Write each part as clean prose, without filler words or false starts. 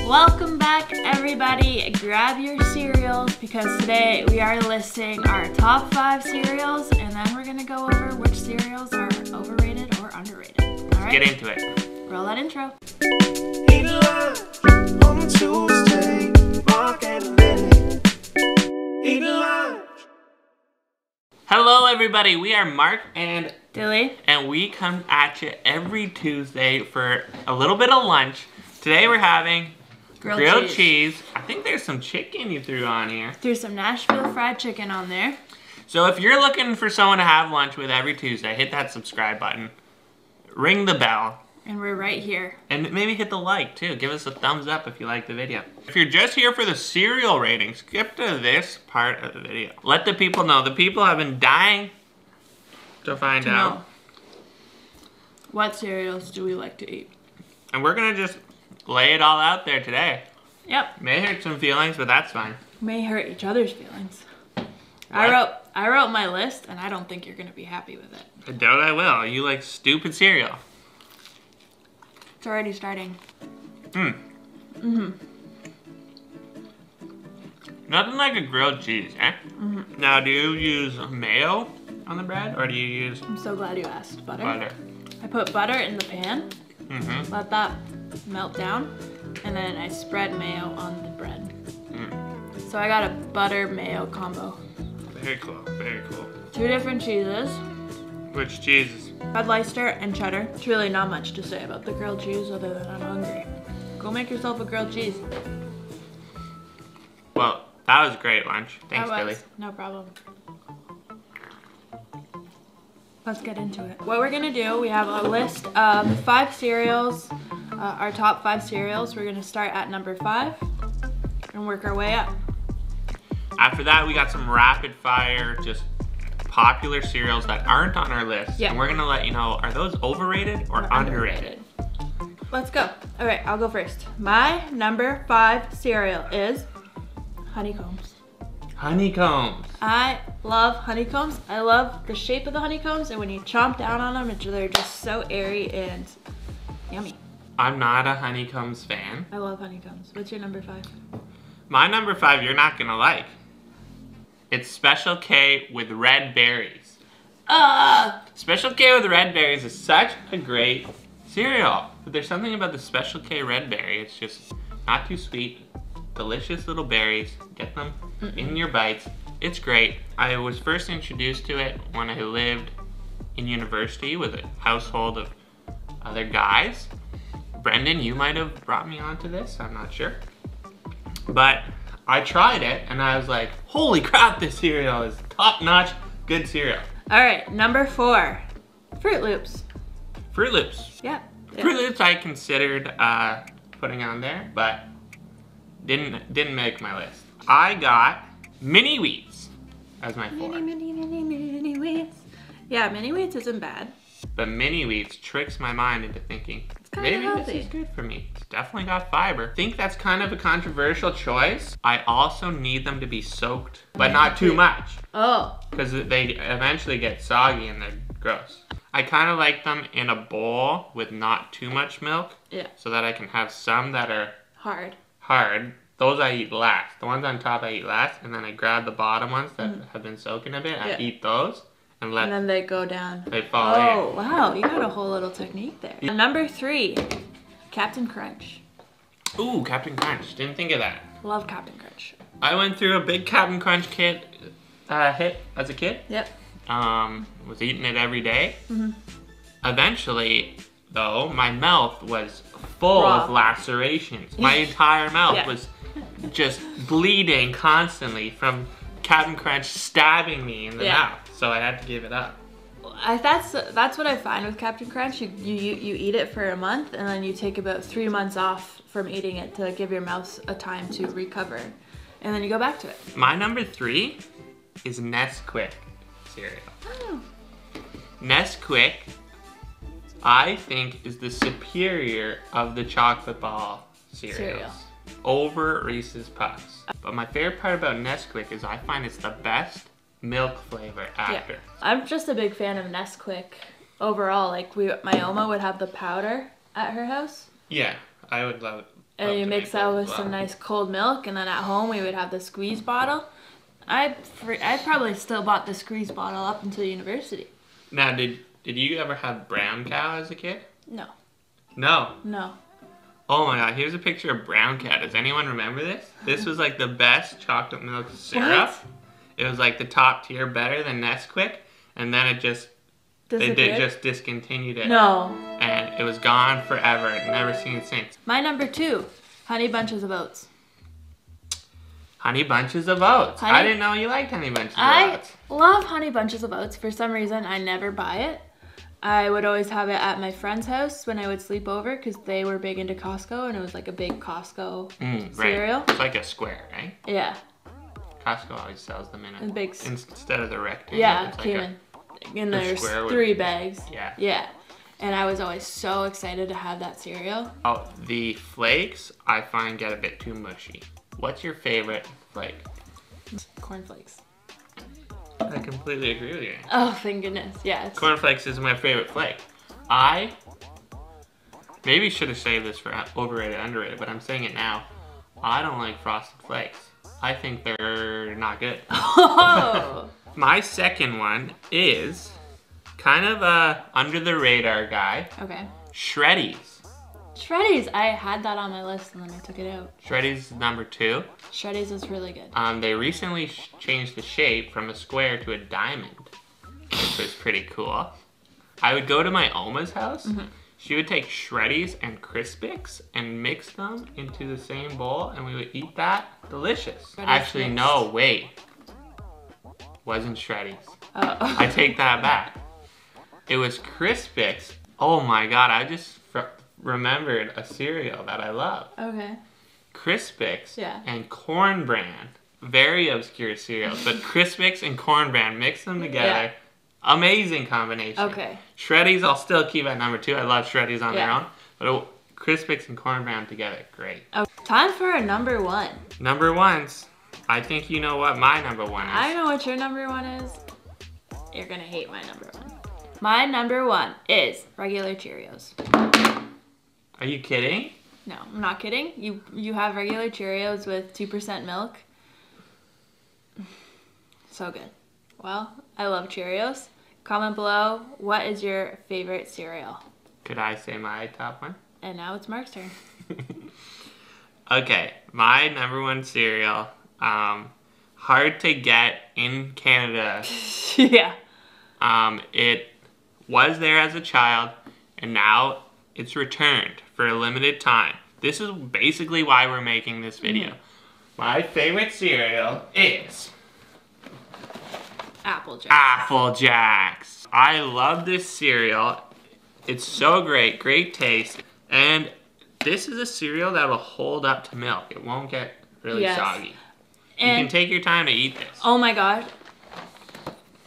Welcome back, everybody. Grab your cereals because today we are listing our top 5 cereals, and then we're gonna go over which cereals are overrated or underrated. All right, get into it. Roll that intro. Eatin' lunch on Tuesday, markanddilly. Eatin' lunch. Hello, everybody. We are Mark and Dilly, and we come at you every Tuesday for a little bit of lunch. Today we're having grilled cheese. I think there's some chicken you threw on here. Threw some Nashville fried chicken on there. So if you're looking for someone to have lunch with every Tuesday, hit that subscribe button, ring the bell, And we're right here. and maybe hit the like too. Give us a thumbs up if you like the video. If you're just here for the cereal rating, skip to this part of the video. Let the people know. The people have been dying to find out. Know what cereals do we like to eat? And we're gonna just lay it all out there today. Yep. May hurt some feelings, but that's fine. May hurt each other's feelings. I wrote my list, and I don't think you're gonna be happy with it. I doubt I will. You like stupid cereal. It's already starting. Nothing like a grilled cheese, eh? Now, do you use mayo on the bread, or do you use I'm so glad you asked. Butter. butter? I put butter in the pan, let that melt down, and then I spread mayo on the bread. So I got a butter mayo combo. Very cool, very cool. 2 different cheeses, Which cheeses? Red Leicester and cheddar. It's really not much to say about the grilled cheese other than I'm hungry. Go make yourself a grilled cheese. Well, that was great lunch. Thanks, Billy. No problem. Let's get into it. What we're gonna do, we have a list of 5 cereals, our top 5 cereals. We're gonna start at number 5 and work our way up. After that, we got some rapid fire, just popular cereals that aren't on our list. Yeah. And we're gonna let you know, are those overrated or underrated? Let's go. All right, I'll go first. My number 5 cereal is honeycombs. Honeycombs. I love honeycombs. I love the shape of the honeycombs, and when you chomp down on them, they're just so airy and yummy. I'm not a honeycombs fan. I love honeycombs. What's your number 5? My number 5 you're not gonna like. It's Special K with red berries. Special K with red berries is such a great cereal. But there's something about the Special K red berry. It's just not too sweet. Delicious little berries. Get them in your bites. It's great. I was first introduced to it when I lived in university with a household of other guys. Brendan, you might have brought me onto this. I'm not sure. But I tried it and I was like, holy crap, this cereal is top-notch, good cereal. All right, number 4, Fruit Loops. Fruit Loops. Yeah. Fruit Loops I considered putting on there, but didn't make my list. I got Mini Wheats as my 4. Mini Wheats. Yeah, Mini Wheats isn't bad. But Mini Wheats tricks my mind into thinking, kinda maybe healthy. this is good for me. It's definitely got fiber. I think that's kind of a controversial choice. I also need them to be soaked, but not too much, Oh. because they eventually get soggy and they're gross. I kind of like them in a bowl with not too much milk, Yeah. so that I can have some that are Hard. hard. Those I eat last. The ones on top I eat last, and then I grab the bottom ones that have been soaking a bit. Yeah. I eat those and let And then they go down. they fall Oh, in. wow. You got a whole little technique there. Number 3, Captain Crunch. Ooh, Captain Crunch. Didn't think of that. Love Captain Crunch. I went through a big Captain Crunch hit as a kid. Yep. Was eating it every day. Eventually, though, my mouth was full Raw. of lacerations. My entire mouth Yeah. was just bleeding constantly from Captain Crunch stabbing me in the Yeah. mouth. So I had to give it up. That's what I find with Captain Crunch. You eat it for a month, and then you take about 3 months off from eating it to give your mouth a time to recover, and then you go back to it. My number 3 is Nesquik cereal. Oh. Nesquik, I think, is the superior of the chocolate ball cereals over Reese's Puffs. But my favorite part about Nesquik is I find it's the best milk flavor after. Yeah. I'm just a big fan of Nesquik overall. Like my Oma would have the powder at her house. Yeah, I would love And you mix that with some nice cold milk, and then at home we would have the squeeze bottle. I probably still bought the squeeze bottle up until university. Now, did you ever have brown cow as a kid? No. No. No. Oh my god, here's a picture of brown cow. Does anyone remember this? This was like the best chocolate milk syrup. What? It was like the top tier, better than Nesquik, and then it just they just discontinued it. No. And it was gone forever. Never seen since. My number 2, Honey Bunches of Oats. Honey Bunches of Oats. Honey? I didn't know you liked Honey Bunches of Oats. I love Honey Bunches of Oats. For some reason, I never buy it. I would always have it at my friend's house when I would sleep over because they were big into Costco, and it was like a big Costco cereal. Right. It's like a square, right? Yeah. Costco always sells them in a big instead of the rectangle. Yeah, it's came like in there's square 3 bags. Yeah. Yeah. And I was always so excited to have that cereal. Oh, the flakes I find get a bit too mushy. What's your favorite flake? Cornflakes. I completely agree with you. Oh, thank goodness. Yeah. Cornflakes is my favorite flake. I maybe should have saved this for overrated, underrated, but I'm saying it now. I don't like Frosted Flakes. I think they're not good. Oh. My second one is kind of a under the radar guy. Okay. Shreddies. Shreddies. I had that on my list and then I took it out. Shreddies is number 2. Shreddies is really good. They recently changed the shape from a square to a diamond, which was pretty cool. I would go to my Oma's house. She would take Shreddies and Krispies and mix them into the same bowl, and we would eat that. Delicious. Shreddies Actually, mixed. no, wait. Wasn't Shreddies. Oh. I take that back. It was Krispies. Oh my god, I just remembered a cereal that I love. Okay. Krispies Yeah. and Corn Bran. Very obscure cereals, but Krispies and Corn Bran, mix them together. Yeah. Amazing combination. Okay. Shreddies, I'll still keep at number 2. I love Shreddies on their Yeah. own. But Krispies and Corn Bran together, great. Okay. Time for a number 1. Number 1s. I think you know what my number 1 is. I know what your number 1 is. You're gonna hate my number 1. My number 1 is regular Cheerios. Are you kidding? No, I'm not kidding. You have regular Cheerios with 2% milk. So good. Well, I love Cheerios. Comment below, what is your favorite cereal? Could I say my top one? And now it's Mark's turn. Okay, my number 1 cereal. Hard to get in Canada. Yeah. It was there as a child, and now it's returned for a limited time. This is basically why we're making this video. My favorite cereal is Applejacks. Applejacks. I love this cereal. It's so great, great taste, and this is a cereal that will hold up to milk. It won't get really soggy. You can take your time to eat this. Oh my god.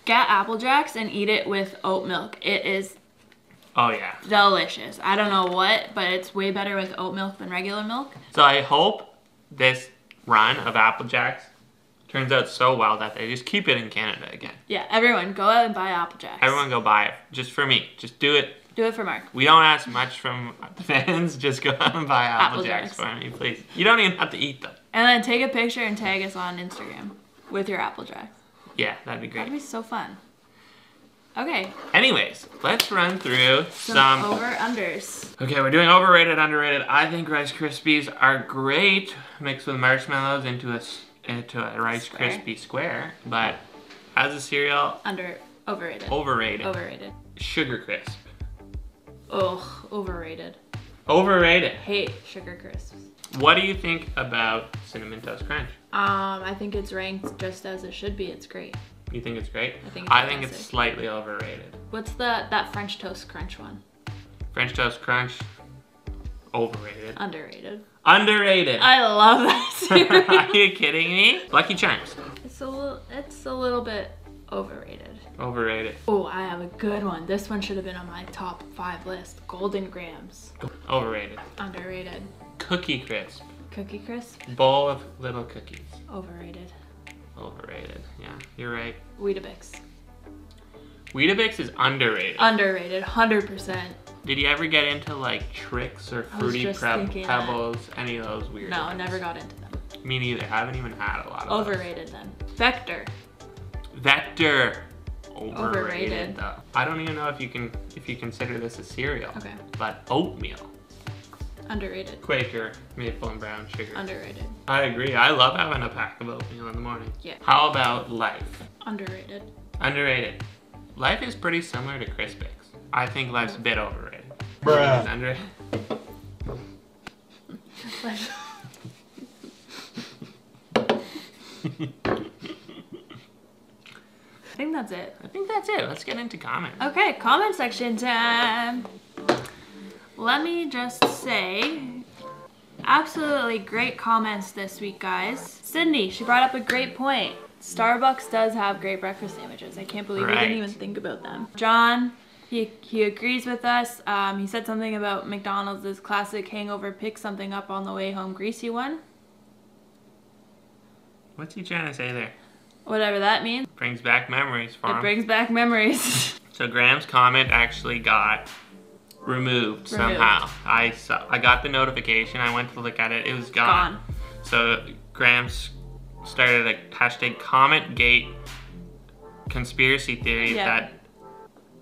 Get Applejacks and eat it with oat milk. It is Oh yeah. delicious. I don't know what, but it's way better with oat milk than regular milk. So I hope this run of Applejacks turns out so well that they just keep it in Canada again. Yeah, everyone go out and buy Applejacks. Everyone go buy it. Just for me. Just do it. Do it for Mark. We don't ask much from the fans. Just go out and buy Applejacks for me, please. You don't even have to eat them. And then take a picture and tag us on Instagram with your Applejacks. Yeah, that'd be great. That'd be so fun. Okay. Anyways, let's run through Some over-unders. Okay, we're doing overrated, underrated. I think Rice Krispies are great mixed with marshmallows into a Rice Krispie square, but as a cereal, Overrated. overrated. Overrated. Sugar Crisp. Ugh, overrated. Overrated. Hate Sugar Crisps. What do you think about Cinnamon Toast Crunch? I think it's ranked just as it should be. It's great. You think it's great? I think it's fantastic. slightly overrated. What's that French Toast Crunch one? French Toast Crunch, overrated. Underrated. Underrated. I love that cereal. Are you kidding me? Lucky Charms. It's a little bit overrated. Overrated. Oh, I have a good one. This one should have been on my top 5 list. Golden Grams. Overrated. Underrated. Cookie Crisp. Cookie Crisp. Bowl of little cookies. Overrated. Overrated. Yeah, you're right. Weetabix. Weetabix is underrated. Underrated. 100%. Did you ever get into like Tricks or Fruity Pebbles? Any of those weird No, ones? never got into them. Me neither. I haven't even had a lot of Overrated then. Vector. Vector. Overrated. Overrated. Though. I don't even know if you consider this a cereal. Okay. But oatmeal. Underrated. Quaker, maple and brown sugar. Underrated. I agree. I love having a pack of oatmeal in the morning. Yeah. How about Life? Underrated. Underrated. Life is pretty similar to Krispies. I think Life's a bit overrated. Bruh. It's underrated. I think that's it. I think that's it. Let's get into comments. Okay, comment section time. Let me just say, absolutely great comments this week, guys. Sydney, she brought up a great point. Starbucks does have great breakfast sandwiches. I can't believe we didn't even think about them. John, he agrees with us. He said something about McDonald's' classic hangover, pick something up on the way home, greasy one. What's he trying to say there? Whatever that means. Brings back memories for him. It brings back memories. So Graham's comment actually got removed somehow. I got the notification. I went to look at it. It was gone. So Graham's started a hashtag CommentGate conspiracy theory that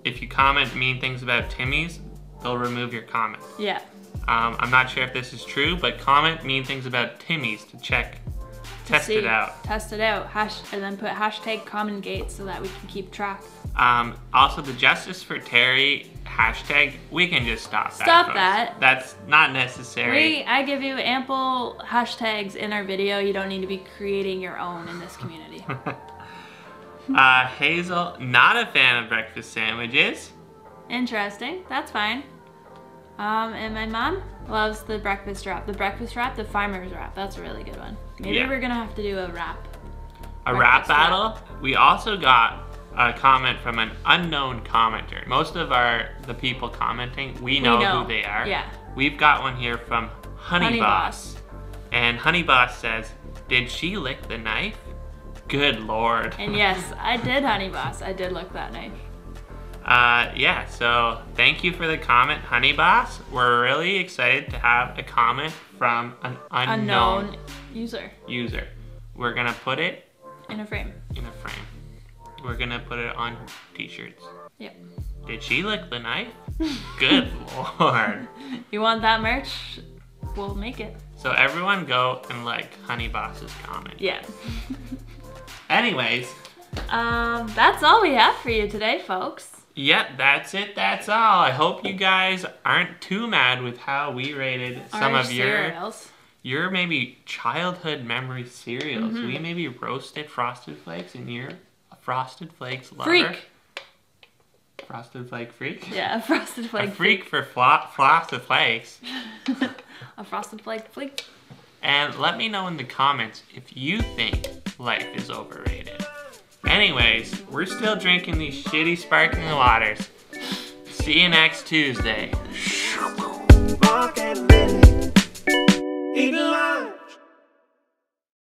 if you comment mean things about Timmy's, they'll remove your comment. Yeah. I'm not sure if this is true, but comment mean things about Timmy's to test it out. Test it out. And then put hashtag CommentGate so that we can keep track. Also, the Justice for Terry hashtag, we can just stop that. Stop folks. that. That's not necessary. I give you ample hashtags in our video. You don't need to be creating your own in this community. Hazel, not a fan of breakfast sandwiches. Interesting. That's fine. And my mom loves the breakfast wrap. The breakfast wrap, the farmer's wrap. That's a really good one. Maybe we're gonna have to do a wrap. A rap battle. We also got a comment from an unknown commenter. Most of the people commenting, we know who they are. Yeah. We've got one here from Honey Boss. And Honey Boss says, did she lick the knife? Good Lord. And yes, I did, Honey Boss. I did lick that knife. Yeah, so thank you for the comment, Honey Boss. We're really excited to have a comment from an unknown user. We're gonna put it in a frame. We're gonna put it on t-shirts. Yep. Did she lick the knife? Good Lord. You want that merch? We'll make it. So everyone go and like Honey Boss's comment. Yeah. Anyways. That's all we have for you today, folks. Yep, that's it. That's all. I hope you guys aren't too mad with how we rated some of your maybe childhood memory cereals. We maybe roasted Frosted Flakes and you're a Frosted Flakes lover. Freak. Frosted Flake freak? Yeah, a Frosted Flake freak. A freak for Frosted Flakes. A Frosted Flake freak. And let me know in the comments if you think life is overrated. Anyways, we're still drinking these shitty sparkling waters. See you next Tuesday. Markanddilly. Eatin' lunch.